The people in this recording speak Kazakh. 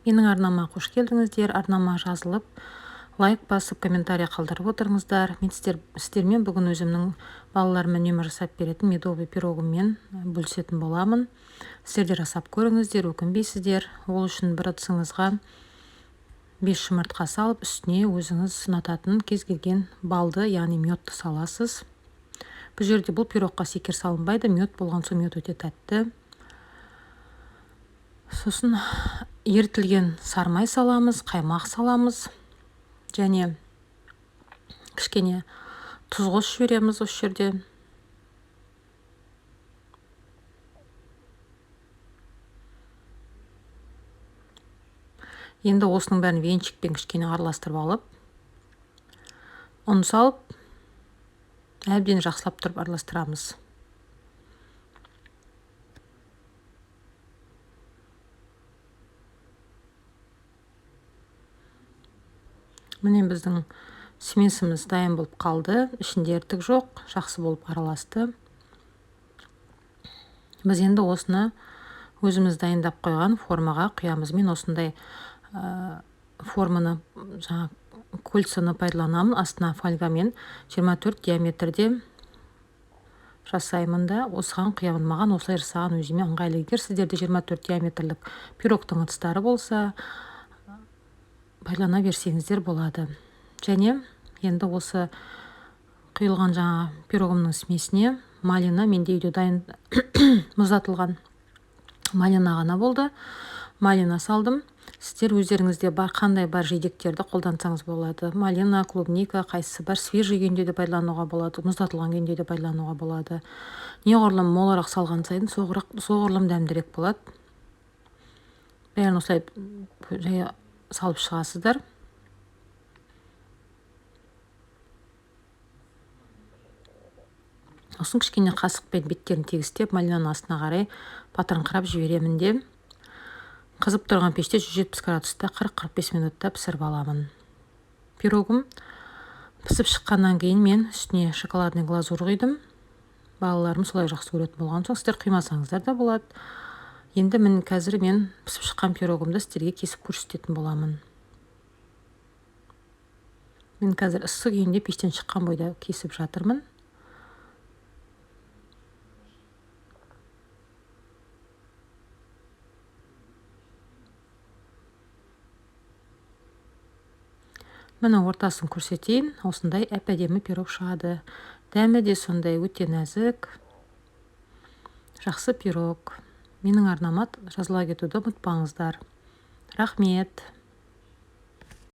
Менің арнама қош келдіңіздер. Арнама жазылып, лайк басып, комментарий қалдырып отырыңыздар. Мен сіздермен бүгін өзімнің балаларыма үнемі жасап беретін медовый пирогыммен бөлісетін боламын. Сіздер де жасап көріңіздер, өкінбейсіздер. Ол үшін бір ыдысыңызға 5 жұмыртқа салып, үстіне өзіңіз ұнататын кез келген балды, яғни медті саласыз. Бұл жерде бұл пирогқа шекер салынбайды, мед болған соң мед өте тәтті. Сосын ерітілген сармай саламыз, қаймақ саламыз және кішкене тұз қосып жібереміз осы жерде. Енді осының бәрін венчикпен кішкене араластырып алып, ұн салып, әбден жақсылап тұрып араластырамыз. Міне біздің смесіміз дайын болып қалды. Ішінде іртік жоқ, жақсы болып араласты. Біз енді осыны өзіміз дайындап қойған формаға құямыз. Мен осындай форманы, кольцаны пайдаланамын. Астына фольгамен 24 диаметрде жасаймын да, осыған құямын. Маған осылай жасаған өзіме ыңғайлы. Егер сіздерде 24 диаметрлік пирогтың ыдыстары болса, пайдалана берсеңіздер болады. Және енді осы құйылған пирогымның смесіне малина, менде үйде дайын мұздатылған малина ғана болды. Малина салдым. Сіздер өздеріңізде қандай бар жидектерді қолдансаңыз болады. Малина, клубника, қайсысы бар, свежий күйінде де пайдалануға болады, мұздатылған күйінде де пайдалануға болады. Неғұрлым молырақ салған сайын соғұрлым дәмдірек болады. Бәрін осылай салып шығасыздар. Осын кішкене қасықпен беттерін тегістеп, малинаның астына қарай патырыңқырап жіберемін де, қызып тұрған пеште 170 градуста 40-45 минутта пісіріп аламын. Пирогым пісіп шыққаннан кейін мен үстіне шоколадный глазурь құйдым. Балаларым солай жақсы көретін болған соң, сіздер құймасаңыздар да болады. Енді қазір мен пісіп шыққан пирогымды сіздерге кесіп көрсететін боламын. Мен қазір ыстық күйінде пештен шыққан бойда кесіп жатырмын. Мына ортасын көрсетейін. Осындай әп-әдемі пирог шығады. Дәмі де сондай өте нәзік. Жақсы пирог. Менің арнама жазыла кетуді ұмытпаңыздар. Рахмет.